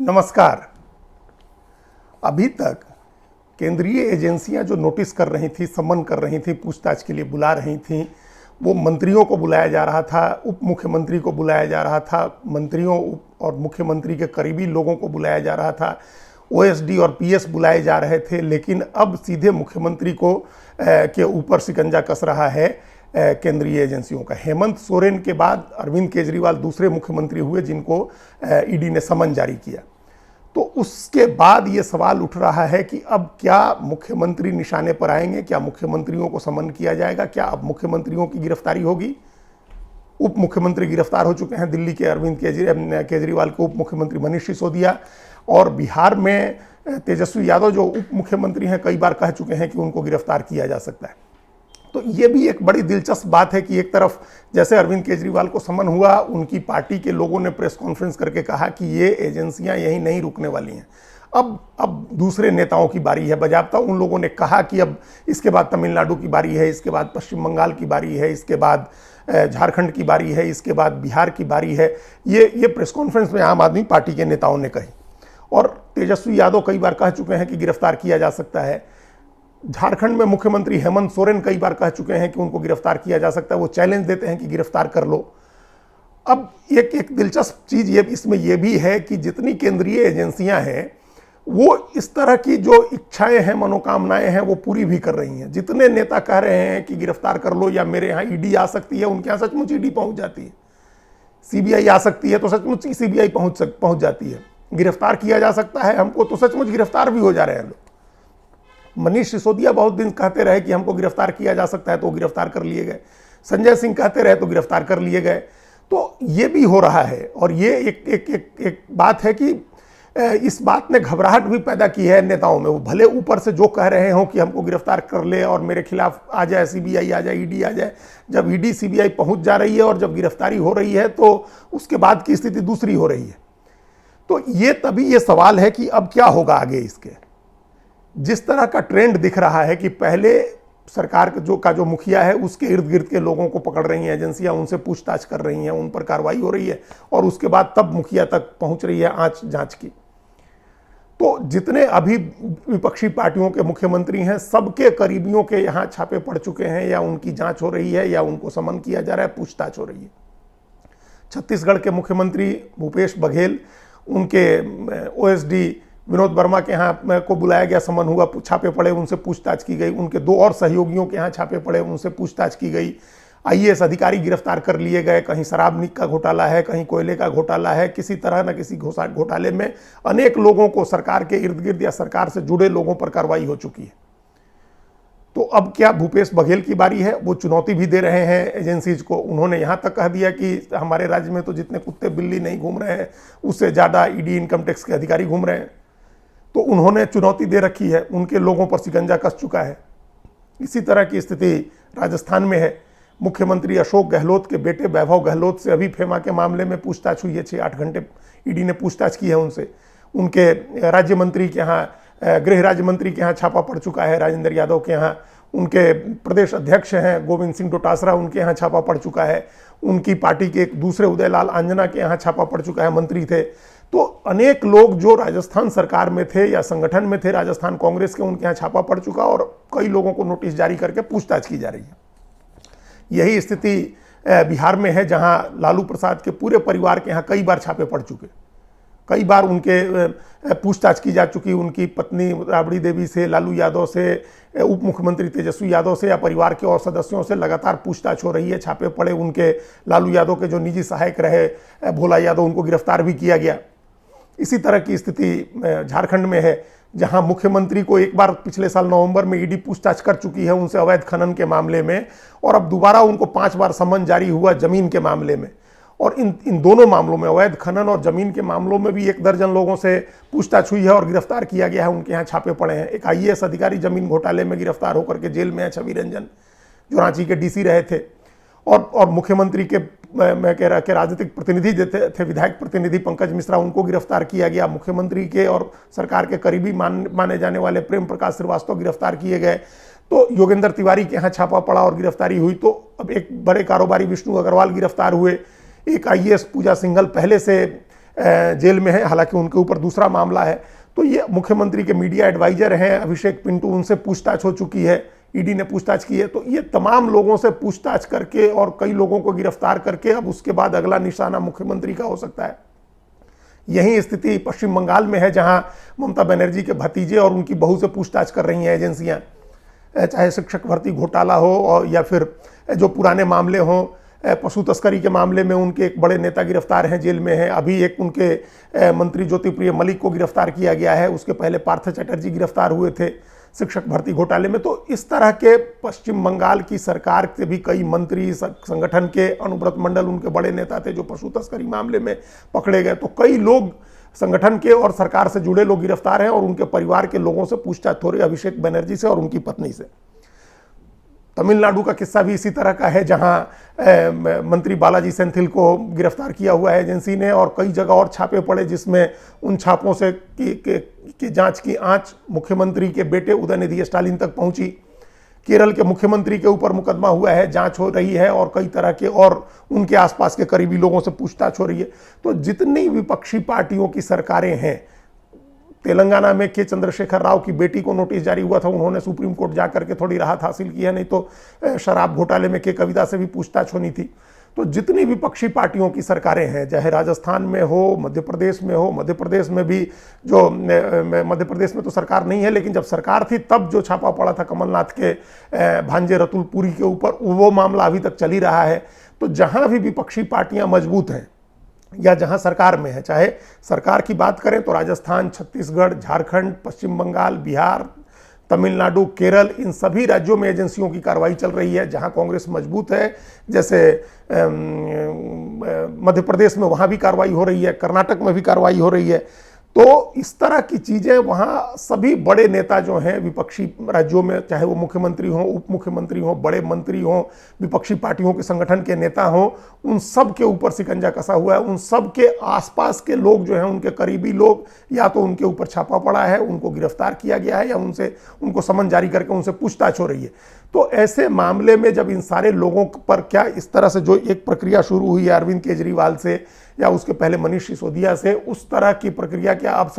नमस्कार। अभी तक केंद्रीय एजेंसियां जो नोटिस कर रही थी, समन कर रही थी, पूछताछ के लिए बुला रही थी, वो मंत्रियों को बुलाया जा रहा था, उप मुख्यमंत्री को बुलाया जा रहा था, मंत्रियों और मुख्यमंत्री के करीबी लोगों को बुलाया जा रहा था, ओएसडी और पीएस बुलाए जा रहे थे। लेकिन अब सीधे मुख्यमंत्री को के ऊपर शिकंजा कस रहा है केंद्रीय एजेंसियों का। हेमंत सोरेन के बाद अरविंद केजरीवाल दूसरे मुख्यमंत्री हुए जिनको ईडी ने समन जारी किया। तो उसके बाद ये सवाल उठ रहा है कि अब क्या मुख्यमंत्री निशाने पर आएंगे, क्या मुख्यमंत्रियों को समन किया जाएगा, क्या अब मुख्यमंत्रियों की गिरफ्तारी होगी। उप मुख्यमंत्री गिरफ्तार हो चुके हैं, दिल्ली के अरविंद केजरीवाल के उप मुख्यमंत्री मनीष सिसोदिया, और बिहार में तेजस्वी यादव जो उप मुख्यमंत्री हैं कई बार कह चुके हैं कि उनको गिरफ्तार किया जा सकता है। तो ये भी एक बड़ी दिलचस्प बात है कि एक तरफ जैसे अरविंद केजरीवाल को समन हुआ, उनकी पार्टी के लोगों ने प्रेस कॉन्फ्रेंस करके कहा कि ये एजेंसियां यहीं नहीं रुकने वाली हैं। अब दूसरे नेताओं की बारी है। बजाबता उन लोगों ने कहा कि अब इसके बाद तमिलनाडु की बारी है, इसके बाद पश्चिम बंगाल की बारी है, इसके बाद झारखंड की बारी है, इसके बाद बिहार की बारी है। ये प्रेस कॉन्फ्रेंस में आम आदमी पार्टी के नेताओं ने कही। और तेजस्वी यादव कई बार कह चुके हैं कि गिरफ्तार किया जा सकता है। झारखंड में मुख्यमंत्री हेमंत सोरेन कई बार कह चुके हैं कि उनको गिरफ्तार किया जा सकता है। वो चैलेंज देते हैं कि गिरफ्तार कर लो। अब एक दिलचस्प चीज इसमें यह भी है कि जितनी केंद्रीय एजेंसियां हैं वो इस तरह की जो इच्छाएं हैं, मनोकामनाएं हैं, वो पूरी भी कर रही हैं। जितने नेता कह रहे हैं कि गिरफ्तार कर लो या मेरे यहाँ ईडी आ सकती है, उनके यहाँ सचमुच ईडी पहुंच जाती है। सीबीआई आ सकती है तो सचमुच सीबीआई पहुंच जाती है। गिरफ्तार किया जा सकता है हमको तो सचमुच गिरफ्तार भी हो जा रहे हैं लोग। मनीष सिसोदिया बहुत दिन कहते रहे कि हमको गिरफ्तार किया जा सकता है तो गिरफ्तार कर लिए गए। संजय सिंह कहते रहे तो गिरफ्तार कर लिए गए। तो ये भी हो रहा है। और ये एक बात है कि इस बात ने घबराहट भी पैदा की है नेताओं में। वो भले ऊपर से जो कह रहे हों कि हमको गिरफ्तार कर ले और मेरे खिलाफ आ जाए, सीबीआई आ जाए, ईडी आ जाए। जब ईडी सीबीआई पहुंच जा रही है और जब गिरफ्तारी हो रही है तो उसके बाद की स्थिति दूसरी हो रही है। तो ये तभी ये सवाल है कि अब क्या होगा आगे इसके। जिस तरह का ट्रेंड दिख रहा है कि पहले सरकार का जो मुखिया है उसके इर्द गिर्द के लोगों को पकड़ रही हैं एजेंसियां, उनसे पूछताछ कर रही हैं, उन पर कार्रवाई हो रही है, और उसके बाद तब मुखिया तक पहुंच रही है आंच जांच की। तो जितने अभी विपक्षी पार्टियों के मुख्यमंत्री हैं सबके करीबियों के यहां छापे पड़ चुके हैं, या उनकी जांच हो रही है या उनको समन किया जा रहा है, पूछताछ हो रही है। छत्तीसगढ़ के मुख्यमंत्री भूपेश बघेल, उनके ओएसडी विनोद वर्मा के यहाँ को बुलाया गया, समन हुआ, छापे पड़े, उनसे पूछताछ की गई। उनके दो और सहयोगियों के यहाँ छापे पड़े, उनसे पूछताछ की गई। आईएएस अधिकारी गिरफ्तार कर लिए गए। कहीं शराब का घोटाला है, कहीं कोयले का घोटाला है, किसी तरह न किसी घोटाले में अनेक लोगों को सरकार के इर्द गिर्द या सरकार से जुड़े लोगों पर कार्रवाई हो चुकी है। तो अब क्या भूपेश बघेल की बारी है? वो चुनौती भी दे रहे हैं एजेंसीज को। उन्होंने यहाँ तक कह दिया कि हमारे राज्य में तो जितने कुत्ते बिल्ली नहीं घूम रहे हैं उससे ज़्यादा ईडी इनकम टैक्स के अधिकारी घूम रहे हैं। तो उन्होंने चुनौती दे रखी है, उनके लोगों पर शिकंजा कस चुका है। इसी तरह की स्थिति राजस्थान में है। मुख्यमंत्री अशोक गहलोत के बेटे वैभव गहलोत से अभी फेमा के मामले में पूछताछ हुई है। 6-8 घंटे ईडी ने पूछताछ की है उनसे। उनके राज्य मंत्री के यहाँ, गृह राज्य मंत्री के यहाँ छापा पड़ चुका है, राजेंद्र यादव के यहाँ। उनके प्रदेश अध्यक्ष हैं गोविंद सिंह डोटासरा, उनके यहाँ छापा पड़ चुका है। उनकी पार्टी के एक दूसरे उदयलाल आंजना के यहाँ छापा पड़ चुका है, मंत्री थे। तो अनेक लोग जो राजस्थान सरकार में थे या संगठन में थे राजस्थान कांग्रेस के, उनके यहाँ छापा पड़ चुका और कई लोगों को नोटिस जारी करके पूछताछ की जा रही है। यही स्थिति बिहार में है, जहां लालू प्रसाद के पूरे परिवार के यहाँ कई बार छापे पड़ चुके। कई बार उनके पूछताछ की जा चुकी। उनकी पत्नी राबड़ी देवी से, लालू यादव से, उप मुख्यमंत्री तेजस्वी यादव से या परिवार के और सदस्यों से लगातार पूछताछ हो रही है। छापे पड़े। उनके लालू यादव के जो निजी सहायक रहे भोला यादव, उनको गिरफ्तार भी किया गया। इसी तरह की स्थिति झारखंड में है, जहां मुख्यमंत्री को एक बार पिछले साल नवंबर में ईडी पूछताछ कर चुकी है उनसे अवैध खनन के मामले में, और अब दोबारा उनको 5 बार समन जारी हुआ जमीन के मामले में। और इन दोनों मामलों में, अवैध खनन और जमीन के मामलों में भी 1 दर्जन लोगों से पूछताछ हुई है और गिरफ्तार किया गया है। उनके यहाँ छापे पड़े हैं। एक आईएएस अधिकारी जमीन घोटाले में गिरफ्तार होकर के जेल में है, छवि रंजन, जो रांची के डीसी रहे थे। और मुख्यमंत्री के मैं कह रहा कि राजनीतिक प्रतिनिधि थे, विधायक प्रतिनिधि पंकज मिश्रा, उनको गिरफ्तार किया गया। मुख्यमंत्री के और सरकार के करीबी माने जाने वाले प्रेम प्रकाश श्रीवास्तव गिरफ्तार किए गए। तो योगेंद्र तिवारी के यहाँ छापा पड़ा और गिरफ्तारी हुई। तो अब एक बड़े कारोबारी विष्णु अग्रवाल गिरफ्तार हुए। एक आईएएस पूजा सिंघल पहले से जेल में हैं, हालांकि उनके ऊपर दूसरा मामला है। तो ये मुख्यमंत्री के मीडिया एडवाइजर हैं अभिषेक पिंटू, उनसे पूछताछ हो चुकी है, ईडी ने पूछताछ की है। तो ये तमाम लोगों से पूछताछ करके और कई लोगों को गिरफ्तार करके अब उसके बाद अगला निशाना मुख्यमंत्री का हो सकता है। यही स्थिति पश्चिम बंगाल में है, जहां ममता बनर्जी के भतीजे और उनकी बहू से पूछताछ कर रही हैं एजेंसियां, चाहे शिक्षक भर्ती घोटाला हो और या फिर जो पुराने मामले हों, पशु तस्करी के मामले में उनके एक बड़े नेता गिरफ्तार हैं, जेल में हैं। अभी एक उनके मंत्री ज्योतिप्रिय मलिक को गिरफ्तार किया गया है, उसके पहले पार्थ चटर्जी गिरफ्तार हुए थे शिक्षक भर्ती घोटाले में। तो इस तरह के पश्चिम बंगाल की सरकार के भी कई मंत्री, संगठन के अनुव्रत मंडल उनके बड़े नेता थे जो पशु तस्करी मामले में पकड़े गए। तो कई लोग संगठन के और सरकार से जुड़े लोग गिरफ्तार हैं और उनके परिवार के लोगों से पूछताछ हो रही है, अभिषेक बनर्जी से और उनकी पत्नी से। तमिलनाडु का किस्सा भी इसी तरह का है, जहां मंत्री बालाजी सेंथिल को गिरफ्तार किया हुआ है एजेंसी ने, और कई जगह और छापे पड़े जिसमें उन छापों से की जांच की आंच मुख्यमंत्री के बेटे उदयनिधि स्टालिन तक पहुंची। केरल के मुख्यमंत्री के ऊपर मुकदमा हुआ है, जांच हो रही है और कई तरह के और उनके आसपास के करीबी लोगों से पूछताछ हो रही है। तो जितनी विपक्षी पार्टियों की सरकारें हैं, तेलंगाना में के चंद्रशेखर राव की बेटी को नोटिस जारी हुआ था, उन्होंने सुप्रीम कोर्ट जाकर के थोड़ी राहत हासिल की है, नहीं तो शराब घोटाले में के कविता से भी पूछताछ होनी थी। तो जितनी विपक्षी पार्टियों की सरकारें हैं, चाहे राजस्थान में हो, मध्य प्रदेश में हो, मध्य प्रदेश में भी जो मध्य प्रदेश में तो सरकार नहीं है, लेकिन जब सरकार थी तब जो छापा पड़ा था कमलनाथ के भांजे रतुल पुरी के ऊपर, वो मामला अभी तक चल ही रहा है। तो जहां भी विपक्षी पार्टियां मजबूत हैं या जहां सरकार में है, चाहे सरकार की बात करें तो राजस्थान, छत्तीसगढ़, झारखंड, पश्चिम बंगाल, बिहार, तमिलनाडु, केरल, इन सभी राज्यों में एजेंसियों की कार्रवाई चल रही है। जहां कांग्रेस मजबूत है, जैसे मध्य प्रदेश में, वहां भी कार्रवाई हो रही है, कर्नाटक में भी कार्रवाई हो रही है। तो इस तरह की चीज़ें वहाँ सभी बड़े नेता जो हैं विपक्षी राज्यों में, चाहे वो मुख्यमंत्री हों, उप मुख्यमंत्री हों, बड़े मंत्री हों, विपक्षी पार्टियों के संगठन के नेता हों, उन सब के ऊपर शिकंजा कसा हुआ है। उन सब के आसपास के लोग जो हैं, उनके करीबी लोग, या तो उनके ऊपर छापा पड़ा है, उनको गिरफ्तार किया गया है, या उनको समन जारी करके उनसे पूछताछ हो रही है। तो ऐसे मामले में जब इन सारे लोगों पर क्या इस तरह से जो एक प्रक्रिया शुरू हुई है अरविंद केजरीवाल से या उसके पहले मनीष सिसोदिया से, उस तरह की प्रक्रिया क्या अब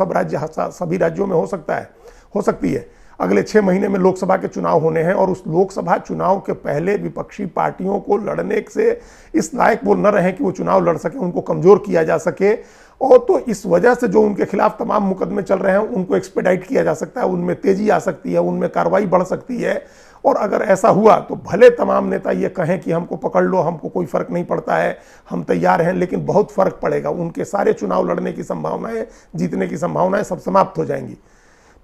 सभी राज्यों में हो सकती है। अगले 6 महीने में लोकसभा के चुनाव होने हैं और उस लोकसभा चुनाव के पहले विपक्षी पार्टियों को लड़ने से इस लायक वो न रहे कि वो चुनाव लड़ सके, उनको कमजोर किया जा सके। और तो इस वजह से जो उनके खिलाफ तमाम मुकदमे चल रहे हैं उनको एक्सपेडाइट किया जा सकता है, उनमें तेजी आ सकती है, उनमें कार्रवाई बढ़ सकती है। और अगर ऐसा हुआ तो भले तमाम नेता ये कहें कि हमको पकड़ लो, हमको कोई फर्क नहीं पड़ता है, हम तैयार हैं, लेकिन बहुत फर्क पड़ेगा। उनके सारे चुनाव लड़ने की संभावनाएं, जीतने की संभावनाएं सब समाप्त हो जाएंगी।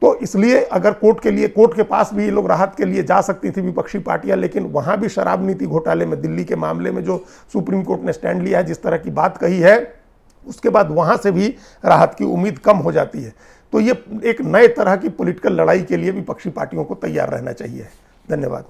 तो इसलिए अगर कोर्ट के पास भी ये लोग राहत के लिए जा सकती थी विपक्षी पार्टियां, लेकिन वहां भी शराब नीति घोटाले में, दिल्ली के मामले में जो सुप्रीम कोर्ट ने स्टैंड लिया है, जिस तरह की बात कही है, उसके बाद वहां से भी राहत की उम्मीद कम हो जाती है। तो ये एक नए तरह की पॉलिटिकल लड़ाई के लिए विपक्षी पार्टियों को तैयार रहना चाहिए। धन्यवाद।